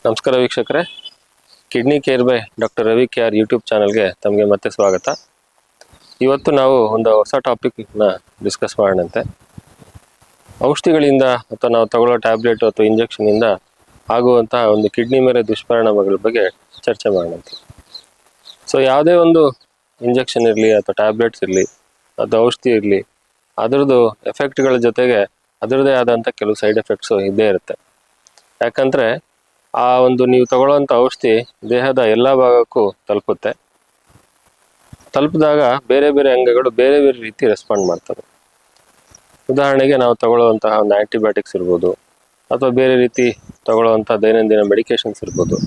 ನಮಸ್ಕಾರ ವೀಕ್ಷಕರೇ, kidney care by doctor Ravi K R YouTube ಚಾನಲ್ಗೆ ತಮಗೆ ಮತ್ತೆ ಸ್ವಾಗತ. ಇವತ್ತು ನಾವು ಒಂದು ಹೊಸ ಟಾಪಿಕ್ನ ಡಿಸ್ಕಸ್ ಮಾಡೋಣಂತೆ. ಔಷಧಿಗಳಿಂದ ಅಥವಾ ನಾವು ತಗೊಳ್ಳೋ ಟ್ಯಾಬ್ಲೆಟ್ ಅಥವಾ ಇಂಜೆಕ್ಷನಿಂದ ಆಗುವಂತಹ ಒಂದು ಕಿಡ್ನಿ ಮೇಲೆ ದುಷ್ಪರಿಣಾಮಗಳ ಬಗ್ಗೆ ಚರ್ಚೆ ಮಾಡೋಣಂತೆ. ಸೊ ಯಾವುದೇ ಒಂದು ಇಂಜೆಕ್ಷನ್ ಇರಲಿ ಅಥವಾ ಟ್ಯಾಬ್ಲೆಟ್ಸ್ ಇರಲಿ ಅಥವಾ ಔಷಧಿ ಇರಲಿ, ಅದರದ್ದು ಎಫೆಕ್ಟ್ಗಳ ಜೊತೆಗೆ ಅದರದ್ದೇ ಆದಂಥ ಕೆಲವು ಸೈಡ್ ಎಫೆಕ್ಟ್ಸು ಇದ್ದೇ ಇರುತ್ತೆ. ಯಾಕಂದರೆ ಆ ಒಂದು ನೀವು ತಗೊಳ್ಳೋವಂಥ ಔಷಧಿ ದೇಹದ ಎಲ್ಲ ಭಾಗಕ್ಕೂ ತಲುಪಿದಾಗ ಬೇರೆ ಬೇರೆ ಅಂಗಗಳು ಬೇರೆ ಬೇರೆ ರೀತಿ ರೆಸ್ಪಾಂಡ್ ಮಾಡ್ತವೆ. ಉದಾಹರಣೆಗೆ ನಾವು ತಗೊಳ್ಳುವಂತಹ ಒಂದು ಆ್ಯಂಟಿಬಯೋಟಿಕ್ಸ್ ಇರ್ಬೋದು ಅಥವಾ ಬೇರೆ ರೀತಿ ತಗೊಳ್ಳುವಂಥ ದೈನಂದಿನ ಮೆಡಿಕೇಶನ್ಸ್ ಇರ್ಬೋದು,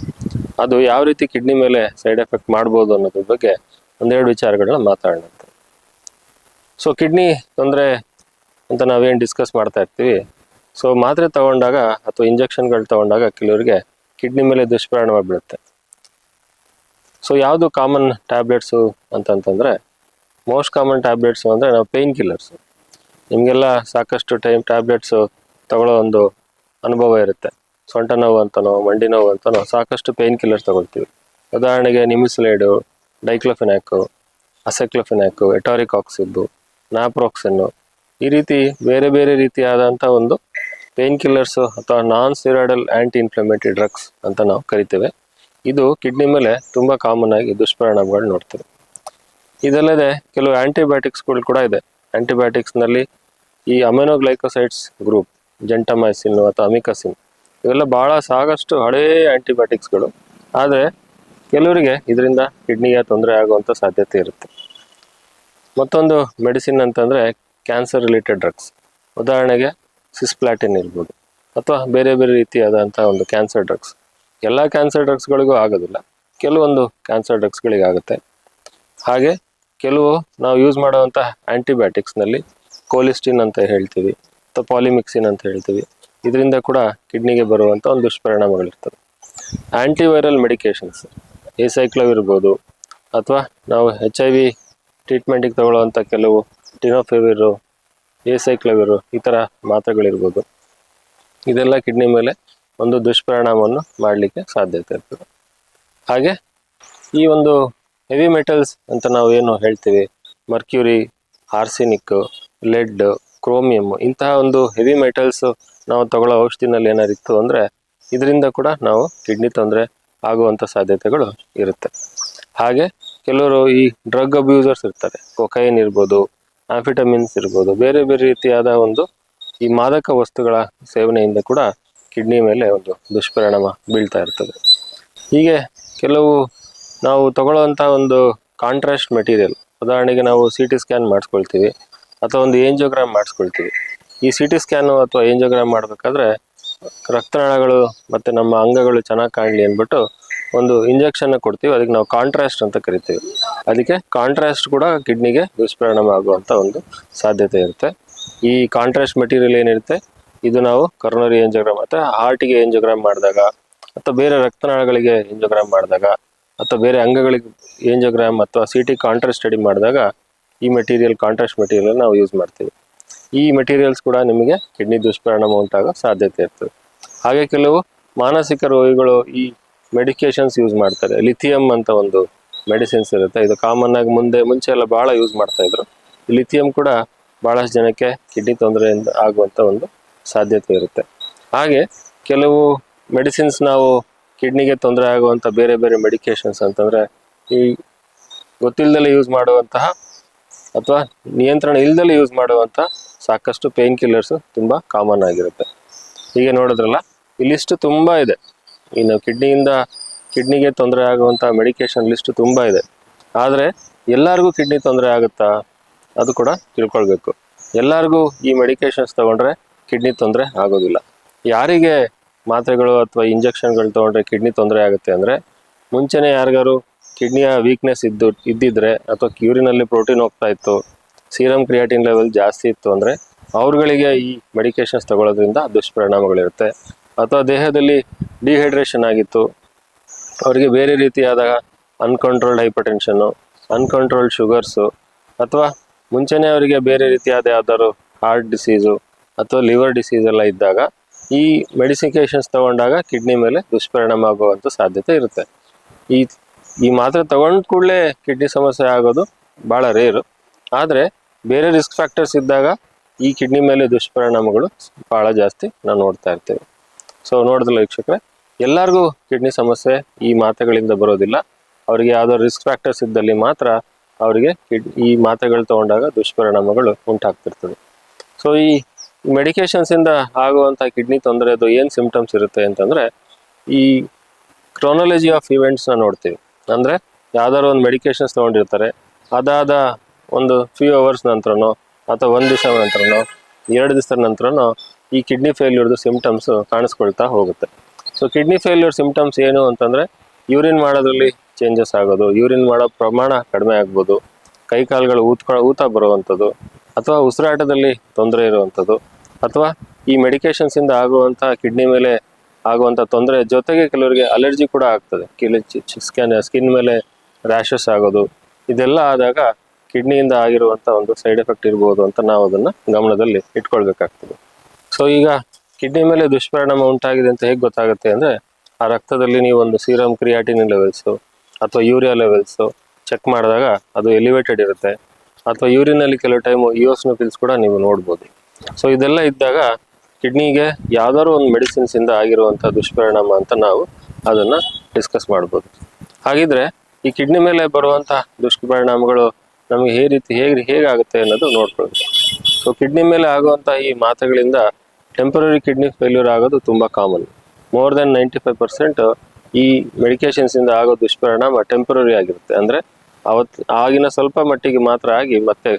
ಅದು ಯಾವ ರೀತಿ ಕಿಡ್ನಿ ಮೇಲೆ ಸೈಡ್ ಎಫೆಕ್ಟ್ ಮಾಡ್ಬೋದು ಅನ್ನೋದ್ರ ಬಗ್ಗೆ ಒಂದೆರಡು ವಿಚಾರಗಳನ್ನ ಮಾತಾಡೋಣ. ಸೊ ಕಿಡ್ನಿ ತೊಂದರೆ ಅಂತ ನಾವೇನು ಡಿಸ್ಕಸ್ ಮಾಡ್ತಾ ಇರ್ತೀವಿ. ಸೊ ಮಾತ್ರೆ ತಗೊಂಡಾಗ ಅಥವಾ ಇಂಜೆಕ್ಷನ್ಗಳು ತಗೊಂಡಾಗ ಕೆಲವರಿಗೆ ಕಿಡ್ನಿ ಮೇಲೆ ದುಷ್ಪರಿಣಾಮ ಬೀಳುತ್ತೆ. ಸೊ ಯಾವುದು ಕಾಮನ್ ಟ್ಯಾಬ್ಲೆಟ್ಸು ಅಂತಂತಂದರೆ, ಮೋಸ್ಟ್ ಕಾಮನ್ ಟ್ಯಾಬ್ಲೆಟ್ಸು ಅಂದರೆ ನಾವು ಪೇಯ್ನ್ ಕಿಲ್ಲರ್ಸು. ನಿಮಗೆಲ್ಲ ಸಾಕಷ್ಟು ಟೈಮ್ ಟ್ಯಾಬ್ಲೆಟ್ಸು ತಗೊಳ್ಳೋ ಒಂದು ಅನುಭವ ಇರುತ್ತೆ. ಸೊಂಟ ನೋವು ಅಂತನೋ ಮಂಡಿ ನೋವು ಅಂತನೋ ಸಾಕಷ್ಟು ಪೇಯ್ನ್ ಕಿಲ್ಲರ್ಸ್ ತಗೊಳ್ತೀವಿ. ಉದಾಹರಣೆಗೆ ನಿಮಿಸ್ಲೈಡು, ಡೈಕ್ಲೋಫೆನಾಕು, ಅಸೆಕ್ಲೋಫೆನಾಕು, ಎಟಾರಿಕ್ ಆಕ್ಸಿದ್ದು, ನಾಪ್ರೋಕ್ಸನ್ನು, ಈ ರೀತಿ ಬೇರೆ ಬೇರೆ ರೀತಿಯಾದಂಥ ಒಂದು ಪೇಯ್ನ್ ಕಿಲ್ಲರ್ಸು ಅಥವಾ ನಾನ್ ಸ್ಟೆರಾಯ್ಡಲ್ ಆ್ಯಂಟಿ ಇನ್ಫ್ಲಮೇಟರಿ ಡ್ರಗ್ಸ್ ಅಂತ ನಾವು ಕರಿತೇವೆ. ಇದು ಕಿಡ್ನಿ ಮೇಲೆ ತುಂಬ ಕಾಮನ್ ಆಗಿ ದುಷ್ಪರಿಣಾಮಗಳು ನೋಡ್ತೇವೆ. ಇದಲ್ಲದೆ ಕೆಲವು ಆ್ಯಂಟಿಬಯೋಟಿಕ್ಸ್ಗಳು ಕೂಡ ಇದೆ. ಆ್ಯಂಟಿಬಯೋಟಿಕ್ಸ್ನಲ್ಲಿ ಈ ಅಮಿನೋಗ್ಲೈಕೋಸೈಡ್ಸ್ ಗ್ರೂಪ್, ಜೆಂಟಮೈಸಿನ್ ಅಥವಾ ಅಮಿಕಸಿನ್, ಇವೆಲ್ಲ ಭಾಳ ಸಾಕಷ್ಟು ಹಳೇ ಆ್ಯಂಟಿಬಯೋಟಿಕ್ಸ್ಗಳು. ಆದರೆ ಕೆಲವರಿಗೆ ಇದರಿಂದ ಕಿಡ್ನಿಗೆ ತೊಂದರೆ ಆಗುವಂಥ ಸಾಧ್ಯತೆ ಇರುತ್ತೆ. ಮತ್ತೊಂದು ಮೆಡಿಸಿನ್ ಅಂತಂದರೆ ಕ್ಯಾನ್ಸರ್ ರಿಲೇಟೆಡ್ ಡ್ರಗ್ಸ್. ಉದಾಹರಣೆಗೆ ಸಿಸ್ಪ್ಲಾಟಿನ್ ಇರ್ಬೋದು ಅಥವಾ ಬೇರೆ ಬೇರೆ ರೀತಿಯಾದಂಥ ಒಂದು ಕ್ಯಾನ್ಸರ್ ಡ್ರಗ್ಸ್. ಎಲ್ಲ ಕ್ಯಾನ್ಸರ್ ಡ್ರಗ್ಸ್ಗಳಿಗೂ ಆಗೋದಿಲ್ಲ, ಕೆಲವೊಂದು ಕ್ಯಾನ್ಸರ್ ಡ್ರಗ್ಸ್ಗಳಿಗೆ ಆಗುತ್ತೆ. ಹಾಗೆ ಕೆಲವು ನಾವು ಯೂಸ್ ಮಾಡುವಂಥ ಆ್ಯಂಟಿಬಯೋಟಿಕ್ಸ್ನಲ್ಲಿ ಕೋಲಿಸ್ಟಿನ್ ಅಂತ ಹೇಳ್ತೀವಿ ಅಥವಾ ಪಾಲಿಮಿಕ್ಸಿನ್ ಅಂತ ಹೇಳ್ತೀವಿ. ಇದರಿಂದ ಕೂಡ ಕಿಡ್ನಿಗೆ ಬರುವಂಥ ಒಂದು ದುಷ್ಪರಿಣಾಮಗಳಿರ್ತವೆ. ಆ್ಯಂಟಿವೈರಲ್ ಮೆಡಿಕೇಷನ್ಸ್, ಎಸೈಕ್ಲವ್ ಇರ್ಬೋದು ಅಥವಾ ನಾವು HIV ಟ್ರೀಟ್ಮೆಂಟಿಗೆ ತಗೊಳ್ಳುವಂಥ ಕೆಲವು ಟಿನೋಫೆವಿರು, ಎಸೈಕ್ಲವಿರು, ಈ ಥರ ಮಾತ್ರೆಗಳಿರ್ಬೋದು. ಇದೆಲ್ಲ ಕಿಡ್ನಿ ಮೇಲೆ ಒಂದು ದುಷ್ಪರಿಣಾಮವನ್ನು ಮಾಡಲಿಕ್ಕೆ ಸಾಧ್ಯತೆ ಇರ್ತದೆ. ಹಾಗೆ ಈ ಒಂದು ಹೆವಿ ಮೆಟಲ್ಸ್ ಅಂತ ನಾವು ಏನು ಹೇಳ್ತೀವಿ, ಮರ್ಕ್ಯೂರಿ, ಆರ್ಸೆನಿಕ್, ಲೆಡ್, ಕ್ರೋಮಿಯಮ್, ಇಂತಹ ಒಂದು ಹೆವಿ ಮೆಟಲ್ಸು ನಾವು ತಗೊಳ್ಳೋ ಔಷಧಿನಲ್ಲಿ ಏನಾರಿತ್ತು ಅಂದರೆ ಇದರಿಂದ ಕೂಡ ನಾವು ಕಿಡ್ನಿ ತೊಂದರೆ ಆಗುವಂಥ ಸಾಧ್ಯತೆಗಳು ಇರುತ್ತೆ. ಹಾಗೆ ಕೆಲವರು ಈ ಡ್ರಗ್ ಅಬ್ಯೂಸರ್ಸ್ ಇರ್ತಾರೆ. ಕೊಕೈನ್ ಇರ್ಬೋದು, ಆಂಫಿಟಮಿನ್ಸ್ ಇರ್ಬೋದು, ಬೇರೆ ಬೇರೆ ರೀತಿಯಾದ ಒಂದು ಈ ಮಾದಕ ವಸ್ತುಗಳ ಸೇವನೆಯಿಂದ ಕೂಡ ಕಿಡ್ನಿ ಮೇಲೆ ಒಂದು ದುಷ್ಪರಿಣಾಮ ಬೀಳ್ತಾ ಇರ್ತದೆ. ಹೀಗೆ ಕೆಲವು ನಾವು ತಗೊಳ್ಳುವಂಥ ಒಂದು ಕಾಂಟ್ರಾಸ್ಟ್ ಮೆಟೀರಿಯಲ್, ಉದಾಹರಣೆಗೆ ನಾವು CT ಸ್ಕ್ಯಾನ್ ಮಾಡಿಸ್ಕೊಳ್ತೀವಿ ಅಥವಾ ಒಂದು ಏಂಜಿಯೋಗ್ರಾಮ್ ಮಾಡಿಸ್ಕೊಳ್ತೀವಿ. ಈ CT ಸ್ಕ್ಯಾನು ಅಥವಾ ಏಂಜಿಯೋಗ್ರಾಮ್ ಮಾಡಬೇಕಾದ್ರೆ ರಕ್ತನಾಳಗಳು ಮತ್ತು ನಮ್ಮ ಅಂಗಗಳು ಚೆನ್ನಾಗಿ ಕಾಣಲಿ ಅಂದ್ಬಿಟ್ಟು ಒಂದು ಇಂಜೆಕ್ಷನ್ನ ಕೊಡ್ತೀವಿ. ಅದಕ್ಕೆ ನಾವು ಕಾಂಟ್ರಾಸ್ಟ್ ಅಂತ ಕರಿತೀವಿ. ಅದಕ್ಕೆ ಕಾಂಟ್ರಾಸ್ಟ್ ಕೂಡ ಕಿಡ್ನಿಗೆ ದುಷ್ಪರಿಣಾಮ ಆಗುವಂಥ ಒಂದು ಸಾಧ್ಯತೆ ಇರುತ್ತೆ. ಈ ಕಾಂಟ್ರಾಸ್ಟ್ ಮೆಟೀರಿಯಲ್ ಏನಿರುತ್ತೆ, ಇದು ನಾವು ಕರೋನರಿ ಏಂಜಿಯೋಗ್ರಾಮ್ ಅಥವಾ ಹಾರ್ಟಿಗೆ ಏಂಜಿಯೋಗ್ರಾಮ್ ಮಾಡಿದಾಗ ಅಥವಾ ಬೇರೆ ರಕ್ತನಾಳಗಳಿಗೆ ಏಂಜಿಯೋಗ್ರಾಮ್ ಮಾಡಿದಾಗ ಅಥವಾ ಬೇರೆ ಅಂಗಗಳಿಗೆ ಏಂಜಿಯೋಗ್ರಾಮ್ ಅಥವಾ CT ಕಾಂಟ್ರಾಸ್ಟ್ ಸ್ಟಡಿ ಮಾಡಿದಾಗ ಈ ಮೆಟೀರಿಯಲ್, ಕಾಂಟ್ರಾಸ್ಟ್ ಮೆಟೀರಿಯಲ್ ನಾವು ಯೂಸ್ ಮಾಡ್ತೀವಿ. ಈ ಮೆಟೀರಿಯಲ್ಸ್ ಕೂಡ ನಿಮಗೆ ಕಿಡ್ನಿ ದುಷ್ಪರಿಣಾಮ ಉಂಟಾಗೋ ಸಾಧ್ಯತೆ ಇರ್ತದೆ. ಹಾಗೆ ಕೆಲವು ಮಾನಸಿಕ ರೋಗಿಗಳು ಈ ಮೆಡಿಕೇಶನ್ಸ್ ಯೂಸ್ ಮಾಡ್ತಾರೆ. ಲಿಥಿಯಂ ಅಂತ ಒಂದು ಮೆಡಿಸಿನ್ಸ್ ಇರುತ್ತೆ. ಇದು ಕಾಮನ್ ಆಗಿ ಮುಂಚೆ ಎಲ್ಲ ಭಾಳ ಯೂಸ್ ಮಾಡ್ತಾ ಇದ್ರು. ಲಿಥಿಯಂ ಕೂಡ ಭಾಳಷ್ಟು ಜನಕ್ಕೆ ಕಿಡ್ನಿ ತೊಂದರೆಯಿಂದ ಆಗುವಂಥ ಒಂದು ಸಾಧ್ಯತೆ ಇರುತ್ತೆ. ಹಾಗೆ ಕೆಲವು ಮೆಡಿಸಿನ್ಸ್ ನಾವು ಕಿಡ್ನಿಗೆ ತೊಂದರೆ ಆಗುವಂಥ ಬೇರೆ ಬೇರೆ ಮೆಡಿಕೇಶನ್ಸ್ ಅಂತಂದರೆ ಈ ಗೊತ್ತಿಲ್ಲದಲ್ಲೇ ಯೂಸ್ ಮಾಡುವಂತಹ ಅಥವಾ ನಿಯಂತ್ರಣ ಇಲ್ಲದಲ್ಲೇ ಯೂಸ್ ಮಾಡುವಂಥ ಸಾಕಷ್ಟು ಪೇಯ್ನ್ ಕಿಲ್ಲರ್ಸು ತುಂಬ ಕಾಮನ್ ಆಗಿರುತ್ತೆ. ಹೀಗೆ ನೋಡಿದ್ರಲ್ಲ, ಈ ಲಿಸ್ಟು ತುಂಬ ಇದೆ. ಇನ್ನು ಕಿಡ್ನಿಗೆ ತೊಂದರೆ ಆಗುವಂಥ ಮೆಡಿಕೇಶನ್ ಲಿಸ್ಟು ತುಂಬ ಇದೆ. ಆದರೆ ಎಲ್ಲರಿಗೂ ಕಿಡ್ನಿ ತೊಂದರೆ ಆಗುತ್ತಾ, ಅದು ಕೂಡ ತಿಳ್ಕೊಳ್ಬೇಕು. ಎಲ್ಲರಿಗೂ ಈ ಮೆಡಿಕೇಶನ್ಸ್ ತೊಗೊಂಡ್ರೆ ಕಿಡ್ನಿ ತೊಂದರೆ ಆಗೋದಿಲ್ಲ. ಯಾರಿಗೆ ಮಾತ್ರೆಗಳು ಅಥವಾ ಇಂಜೆಕ್ಷನ್ಗಳು ತೊಗೊಂಡ್ರೆ ಕಿಡ್ನಿ ತೊಂದರೆ ಆಗುತ್ತೆ ಅಂದರೆ, ಮುಂಚೆನೇ ಯಾರಿಗಾರು ಕಿಡ್ನಿಯ ವೀಕ್ನೆಸ್ ಇದ್ದಿದ್ರೆ ಅಥವಾ ಯೂರಿನಲ್ಲಿ ಪ್ರೋಟೀನ್ ಹೋಗ್ತಾ ಇತ್ತು, ಸೀರಮ್ ಕ್ರಿಯಾಟಿನ್ ಲೆವೆಲ್ ಜಾಸ್ತಿ ಇತ್ತು ಅಂದರೆ ಅವ್ರುಗಳಿಗೆ ಈ ಮೆಡಿಕೇಶನ್ಸ್ ತಗೊಳ್ಳೋದ್ರಿಂದ ದುಷ್ಪರಿಣಾಮಗಳಿರುತ್ತೆ. ಅಥವಾ ದೇಹದಲ್ಲಿ ಡಿಹೈಡ್ರೇಷನ್ ಆಗಿತ್ತು, ಅವರಿಗೆ ಬೇರೆ ರೀತಿಯಾದ ಅನ್ಕಂಟ್ರೋಲ್ಡ್ ಹೈಪರ್ಟೆನ್ಷನ್ನು, ಅನ್ಕಂಟ್ರೋಲ್ಡ್ ಶುಗರ್ಸು, ಅಥವಾ ಮುಂಚೆನೇ ಅವರಿಗೆ ಬೇರೆ ರೀತಿಯಾದ ಯಾವ್ದಾದ್ರು ಹಾರ್ಟ್ ಡಿಸೀಸು ಅಥವಾ ಲಿವರ್ ಡಿಸೀಸ್ ಎಲ್ಲ ಇದ್ದಾಗ ಈ ಮೆಡಿಸಿಕೇಶನ್ಸ್ ತಗೊಂಡಾಗ ಕಿಡ್ನಿ ಮೇಲೆ ದುಷ್ಪರಿಣಾಮ ಆಗುವಂಥ ಸಾಧ್ಯತೆ ಇರುತ್ತೆ. ಈ ಈ ಮಾತ್ರೆ ತಗೊಂಡ ಕೂಡಲೇ ಕಿಡ್ನಿ ಸಮಸ್ಯೆ ಆಗೋದು ಭಾಳ ರೇರು. ಆದರೆ ಬೇರೆ ರಿಸ್ಕ್ ಫ್ಯಾಕ್ಟರ್ಸ್ ಇದ್ದಾಗ ಈ ಕಿಡ್ನಿ ಮೇಲೆ ದುಷ್ಪರಿಣಾಮಗಳು ಭಾಳ ಜಾಸ್ತಿ ನಾವು ನೋಡ್ತಾ ಇರ್ತೀವಿ. ಸೊ ನೋಡಿದ್ರಲ್ಲ ವೀಕ್ಷಕರೇ, ಎಲ್ಲರಿಗೂ ಕಿಡ್ನಿ ಸಮಸ್ಯೆ ಈ ಮಾತ್ರೆಗಳಿಂದ ಬರೋದಿಲ್ಲ. ಅವರಿಗೆ ಯಾವುದೋ ರಿಸ್ಕ್ ಫ್ಯಾಕ್ಟರ್ಸ್ ಇದ್ದಲ್ಲಿ ಮಾತ್ರ ಅವರಿಗೆ ಈ ಮಾತ್ರೆಗಳು ತಗೊಂಡಾಗ ದುಷ್ಪರಿಣಾಮಗಳು ಉಂಟಾಗ್ತಿರ್ತದೆ. ಸೊ ಈ ಮೆಡಿಕೇಶನ್ಸಿಂದ ಆಗುವಂಥ ಕಿಡ್ನಿ ತೊಂದರೆದು ಏನು ಸಿಂಪ್ಟಮ್ಸ್ ಇರುತ್ತೆ ಅಂತಂದರೆ, ಈ ಕ್ರೋನಾಲಜಿ ಆಫ್ ಇವೆಂಟ್ಸ್ನ ನೋಡ್ತೀವಿ. ಅಂದರೆ ಯಾವ್ದಾದ್ರು ಒಂದು ಮೆಡಿಕೇಶನ್ಸ್ ತೊಗೊಂಡಿರ್ತಾರೆ, ಅದಾದ ಒಂದು ಫ್ಯೂ ಅವರ್ಸ್ ನಂತರನೋ ಅಥವಾ ಒಂದು ದಿವಸ ನಂತರನೋ 2 ದಿವಸದ ನಂತರನೋ ಈ ಕಿಡ್ನಿ ಫೇಲ್ಯೂರ್ದು ಸಿಂಪ್ಟಮ್ಸು ಕಾಣಿಸ್ಕೊಳ್ತಾ ಹೋಗುತ್ತೆ. ಸೊ ಕಿಡ್ನಿ ಫೇಲ್ಯೂರ್ ಸಿಂಪ್ಟಮ್ಸ್ ಏನು ಅಂತಂದರೆ, ಯೂರಿನ್ ಮಾಡೋದ್ರಲ್ಲಿ ಚೇಂಜಸ್ ಆಗೋದು, ಯೂರಿನ್ ಮಾಡೋ ಪ್ರಮಾಣ ಕಡಿಮೆ ಆಗ್ಬೋದು, ಕೈ ಕಾಲುಗಳು ಊತ ಬರುವಂಥದ್ದು, ಅಥವಾ ಉಸಿರಾಟದಲ್ಲಿ ತೊಂದರೆ ಇರುವಂಥದ್ದು, ಅಥವಾ ಈ ಮೆಡಿಕೇಶನ್ಸಿಂದ ಆಗುವಂಥ ಕಿಡ್ನಿ ಮೇಲೆ ಆಗುವಂಥ ತೊಂದರೆ ಜೊತೆಗೆ ಕೆಲವರಿಗೆ ಅಲರ್ಜಿ ಕೂಡ ಆಗ್ತದೆ. ಸ್ಕಿನ್ ಮೇಲೆ ರ್ಯಾಷಸ್ ಆಗೋದು, ಇದೆಲ್ಲ ಆದಾಗ ಕಿಡ್ನಿಯಿಂದ ಆಗಿರುವಂಥ ಒಂದು ಸೈಡ್ ಎಫೆಕ್ಟ್ ಇರ್ಬೋದು ಅಂತ ನಾವು ಅದನ್ನು ಗಮನದಲ್ಲಿ ಇಟ್ಕೊಳ್ಬೇಕಾಗ್ತದೆ. ಸೊ ಈಗ ಕಿಡ್ನಿ ಮೇಲೆ ದುಷ್ಪರಿಣಾಮ ಉಂಟಾಗಿದೆ ಅಂತ ಹೇಗೆ ಗೊತ್ತಾಗುತ್ತೆ ಅಂದರೆ, ಆ ರಕ್ತದಲ್ಲಿ ನೀವು ಒಂದು ಸೀರಮ್ ಕ್ರಿಯಾಟಿನ್ ಲೆವೆಲ್ಸು ಅಥವಾ ಯೂರಿಯಾ ಲೆವೆಲ್ಸು ಚೆಕ್ ಮಾಡಿದಾಗ ಅದು ಎಲಿವೇಟೆಡ್ ಇರುತ್ತೆ, ಅಥವಾ ಯೂರಿನಲ್ಲಿ ಕೆಲವು ಟೈಮು ಇಯೋಸ್ನೋಫಿಲ್ಸ್ ಕೂಡ ನೀವು ನೋಡ್ಬೋದು. ಸೊ ಇದೆಲ್ಲ ಇದ್ದಾಗ ಕಿಡ್ನಿಗೆ ಯಾವ್ದಾದ್ರು ಒಂದು ಮೆಡಿಸಿನ್ಸಿಂದ ಆಗಿರುವಂಥ ದುಷ್ಪರಿಣಾಮ ಅಂತ ನಾವು ಅದನ್ನು ಡಿಸ್ಕಸ್ ಮಾಡ್ಬೋದು. ಹಾಗಿದ್ರೆ ಈ ಕಿಡ್ನಿ ಮೇಲೆ ಬರುವಂಥ ದುಷ್ಪರಿಣಾಮಗಳು ನಮಗೆ ಹೇಗಾಗುತ್ತೆ ಅನ್ನೋದು ನೋಡ್ಕೊಳ್ಬೇಕು. ಸೊ ಕಿಡ್ನಿ ಮೇಲೆ ಆಗುವಂಥ ಈ ಮಾತ್ರೆಗಳಿಂದ ಟೆಂಪರರಿ ಕಿಡ್ನಿ ಫೇಲ್ಯೂರ್ ಆಗೋದು ತುಂಬ ಕಾಮನ್. ಮೋರ್ ದೆನ್ 95% ಈ ಮೆಡಿಕೇಶನ್ಸಿಂದ ಆಗೋ ದುಷ್ಪರಿಣಾಮ ಟೆಂಪರರಿ ಆಗಿರುತ್ತೆ. ಅಂದರೆ ಆಗಿನ ಸ್ವಲ್ಪ ಮಟ್ಟಿಗೆ ಮಾತ್ರ ಆಗಿ ಮತ್ತೆ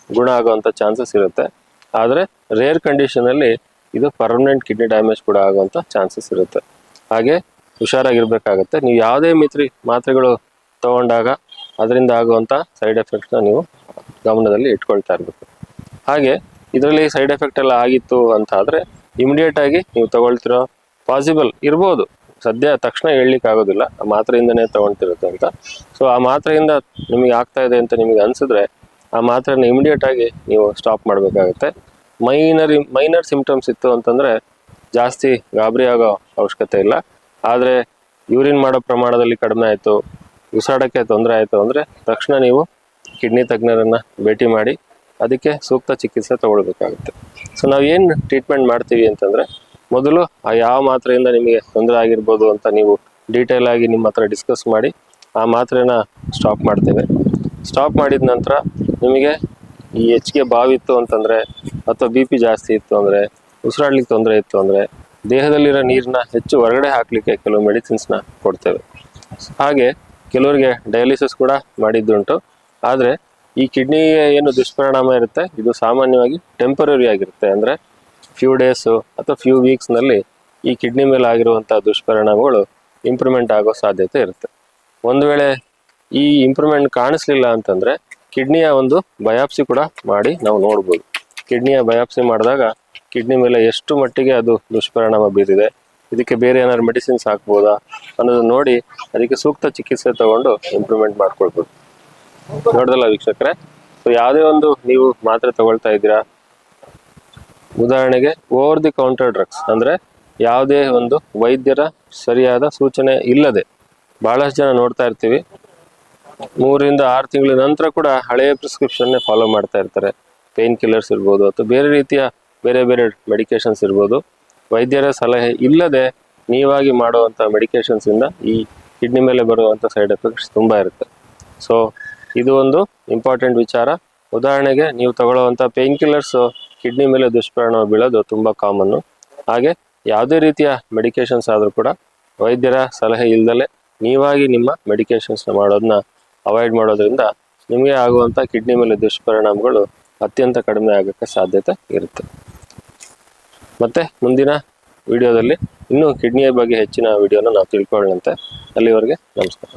ಗುಣ ಆಗುವಂಥ ಚಾನ್ಸಸ್ ಇರುತ್ತೆ. ಆದರೆ ರೇರ್ ಕಂಡೀಷನಲ್ಲಿ ಇದು ಪರ್ಮನೆಂಟ್ ಕಿಡ್ನಿ ಡ್ಯಾಮೇಜ್ ಕೂಡ ಆಗುವಂಥ ಚಾನ್ಸಸ್ ಇರುತ್ತೆ. ಹಾಗೆ ಹುಷಾರಾಗಿರ್ಬೇಕಾಗತ್ತೆ. ನೀವು ಯಾವುದೇ ಮಾತ್ರೆಗಳು ತಗೊಂಡಾಗ ಅದರಿಂದ ಆಗುವಂಥ ಸೈಡ್ ಎಫೆಕ್ಟ್ಸ್ನ ನೀವು ಗಮನದಲ್ಲಿ ಇಟ್ಕೊಳ್ತಾ ಇರಬೇಕು. ಹಾಗೆ ಇದರಲ್ಲಿ ಸೈಡ್ ಎಫೆಕ್ಟ್ ಎಲ್ಲ ಆಗಿತ್ತು ಅಂತ ಆದರೆ ಇಮಿಡಿಯೇಟ್ ಆಗಿ ನೀವು ತಗೊಳ್ತಿರೋ ಪಾಸಿಬಲ್ ಇರ್ಬೋದು, ಸದ್ಯ ತಕ್ಷಣ ಹೇಳಲಿಕ್ಕೆ ಆಗೋದಿಲ್ಲ, ಆ ಮಾತ್ರೆಯಿಂದನೇ ತಗೊಳ್ತಿರುತ್ತೆ ಅಂತ. ಸೊ ಆ ಮಾತ್ರೆಯಿಂದ ನಿಮಗೆ ಆಗ್ತಾ ಇದೆ ಅಂತ ನಿಮಗೆ ಅನಿಸಿದ್ರೆ ಆ ಮಾತ್ರೆನ ಇಮಿಡಿಯೇಟ್ ಆಗಿ ನೀವು ಸ್ಟಾಪ್ ಮಾಡಬೇಕಾಗುತ್ತೆ. ಮೈನರ್ ಸಿಂಪ್ಟಮ್ಸ್ ಇತ್ತು ಅಂತಂದರೆ ಜಾಸ್ತಿ ಗಾಬರಿ ಆಗೋ ಅವಶ್ಯಕತೆ ಇಲ್ಲ. ಆದರೆ ಯೂರಿನ್ ಮಾಡೋ ಪ್ರಮಾಣದಲ್ಲಿ ಕಡಿಮೆ ಆಯಿತು, ಉಸಿರಾಡೋಕ್ಕೆ ತೊಂದರೆ ಆಯಿತು ಅಂದರೆ ತಕ್ಷಣ ನೀವು ಕಿಡ್ನಿ ತಜ್ಞರನ್ನು ಭೇಟಿ ಮಾಡಿ ಅದಕ್ಕೆ ಸೂಕ್ತ ಚಿಕಿತ್ಸೆ ತಗೊಳ್ಬೇಕಾಗುತ್ತೆ. ಸೊ ನಾವು ಏನು ಟ್ರೀಟ್ಮೆಂಟ್ ಮಾಡ್ತೀವಿ ಅಂತಂದರೆ, ಮೊದಲು ಆ ಯಾವ ಮಾತ್ರೆಯಿಂದ ನಿಮಗೆ ತೊಂದರೆ ಆಗಿರ್ಬೋದು ಅಂತ ನೀವು ಡೀಟೇಲ್ ಆಗಿ ನಿಮ್ಮ ಹತ್ರ ಡಿಸ್ಕಸ್ ಮಾಡಿ ಆ ಮಾತ್ರೆನ ಸ್ಟಾಪ್ ಮಾಡ್ತೇವೆ. ಸ್ಟಾಪ್ ಮಾಡಿದ ನಂತರ ನಿಮಗೆ ಈ ಹೆಚ್ಚಿಗೆ ಬಾವಿತ್ತು ಅಂತಂದರೆ ಅಥವಾ BP ಜಾಸ್ತಿ ಇತ್ತು ಅಂದರೆ, ಉಸಿರಾಡ್ಲಿಕ್ಕೆ ತೊಂದರೆ ಇತ್ತು ಅಂದರೆ, ದೇಹದಲ್ಲಿರೋ ನೀರನ್ನ ಹೆಚ್ಚು ಹೊರಗಡೆ ಹಾಕಲಿಕ್ಕೆ ಕೆಲವು ಮೆಡಿಸಿನ್ಸ್ನ ಕೊಡ್ತೇವೆ. ಹಾಗೆ ಕೆಲವರಿಗೆ ಡಯಾಲಿಸಿಸ್ ಕೂಡ ಮಾಡಿದ್ದುಂಟು. ಆದರೆ ಈ ಕಿಡ್ನಿಗೆ ಏನು ದುಷ್ಪರಿಣಾಮ ಇರುತ್ತೆ ಇದು ಸಾಮಾನ್ಯವಾಗಿ ಟೆಂಪರರಿ ಆಗಿರುತ್ತೆ. ಅಂದರೆ ಫ್ಯೂ ಡೇಸು ಅಥವಾ ಫ್ಯೂ ವೀಕ್ಸ್ನಲ್ಲಿ ಈ ಕಿಡ್ನಿ ಮೇಲೆ ಆಗಿರುವಂಥ ದುಷ್ಪರಿಣಾಮಗಳು ಇಂಪ್ರೂವ್ಮೆಂಟ್ ಆಗೋ ಸಾಧ್ಯತೆ ಇರುತ್ತೆ. ಒಂದು ವೇಳೆ ಈ ಇಂಪ್ರೂವ್ಮೆಂಟ್ ಕಾಣಿಸ್ಲಿಲ್ಲ ಅಂತಂದರೆ ಕಿಡ್ನಿಯ ಒಂದು ಬಯಾಪ್ಸಿ ಕೂಡ ಮಾಡಿ ನಾವು ನೋಡ್ಬೋದು. ಕಿಡ್ನಿಯ ಬಯಾಪ್ಸಿ ಮಾಡಿದಾಗ ಕಿಡ್ನಿ ಮೇಲೆ ಎಷ್ಟು ಮಟ್ಟಿಗೆ ಅದು ದುಷ್ಪರಿಣಾಮ ಬೀರಿದೆ, ಇದಕ್ಕೆ ಬೇರೆ ಏನಾದ್ರು ಮೆಡಿಸಿನ್ಸ್ ಹಾಕ್ಬೋದಾ ಅನ್ನೋದನ್ನ ನೋಡಿ ಅದಕ್ಕೆ ಸೂಕ್ತ ಚಿಕಿತ್ಸೆ ತಗೊಂಡು ಇಂಪ್ರೂವ್ಮೆಂಟ್ ಮಾಡ್ಕೊಳ್ಬೋದು. ನೋಡ್ದಲ್ಲ ವೀಕ್ಷಕರೇ, ಸೊ ಯಾವುದೇ ಒಂದು ನೀವು ಮಾತ್ರೆ ತಗೊಳ್ತಾ ಇದ್ದೀರಾ, ಉದಾಹರಣೆಗೆ ಓವರ್ ದಿ ಕೌಂಟರ್ ಡ್ರಗ್ಸ್ ಅಂದರೆ ಯಾವುದೇ ಒಂದು ವೈದ್ಯರ ಸರಿಯಾದ ಸೂಚನೆ ಇಲ್ಲದೆ ಭಾಳಷ್ಟು ಜನ ನೋಡ್ತಾ ಇರ್ತೀವಿ, 3 ರಿಂದ 6 ತಿಂಗಳ ನಂತರ ಕೂಡ ಹಳೆಯ ಪ್ರಿಸ್ಕ್ರಿಪ್ಷನ್ನೇ ಫಾಲೋ ಮಾಡ್ತಾ ಇರ್ತಾರೆ. ಪೇನ್ ಕಿಲ್ಲರ್ಸ್ ಇರ್ಬೋದು ಅಥವಾ ಬೇರೆ ರೀತಿಯ ಬೇರೆ ಮೆಡಿಕೇಶನ್ಸ್ ಇರ್ಬೋದು. ವೈದ್ಯರ ಸಲಹೆ ಇಲ್ಲದೆ ನೀವಾಗಿ ಮಾಡುವಂಥ ಮೆಡಿಕೇಶನ್ಸಿಂದ ಈ ಕಿಡ್ನಿ ಮೇಲೆ ಬರುವಂಥ ಸೈಡ್ ಎಫೆಕ್ಟ್ಸ್ ತುಂಬ ಇರುತ್ತೆ. ಸೊ ಇದು ಒಂದು ಇಂಪಾರ್ಟೆಂಟ್ ವಿಚಾರ. ಉದಾಹರಣೆಗೆ ನೀವು ತಗೊಳ್ಳುವಂಥ ಪೇನ್ ಕಿಲ್ಲರ್ಸು ಕಿಡ್ನಿ ಮೇಲೆ ದುಷ್ಪರಿಣಾಮ ಬೀಳೋದು ತುಂಬ ಕಾಮನ್ನು. ಹಾಗೆ ಯಾವುದೇ ರೀತಿಯ ಮೆಡಿಕೇಶನ್ಸ್ ಆದರೂ ಕೂಡ ವೈದ್ಯರ ಸಲಹೆ ಇಲ್ಲದಲೆ ನೀವಾಗಿ ನಿಮ್ಮ ಮೆಡಿಕೇಶನ್ಸ್ನ ಮಾಡೋದನ್ನ ಅವಾಯ್ಡ್ ಮಾಡೋದ್ರಿಂದ ನಿಮಗೆ ಆಗುವಂಥ ಕಿಡ್ನಿ ಮೇಲೆ ದುಷ್ಪರಿಣಾಮಗಳು ಅತ್ಯಂತ ಕಡಿಮೆ ಆಗೋಕ್ಕೆ ಸಾಧ್ಯತೆ ಇರುತ್ತೆ. ಮತ್ತು ಮುಂದಿನ ವಿಡಿಯೋದಲ್ಲಿ ಇನ್ನೂ ಕಿಡ್ನಿಯ ಬಗ್ಗೆ ಹೆಚ್ಚಿನ ವಿಡಿಯೋನ ನಾವು ತಿಳ್ಕೊಳ್ಳೋಣಂತೆ. ಅಲ್ಲಿವರೆಗೆ ನಮಸ್ಕಾರ.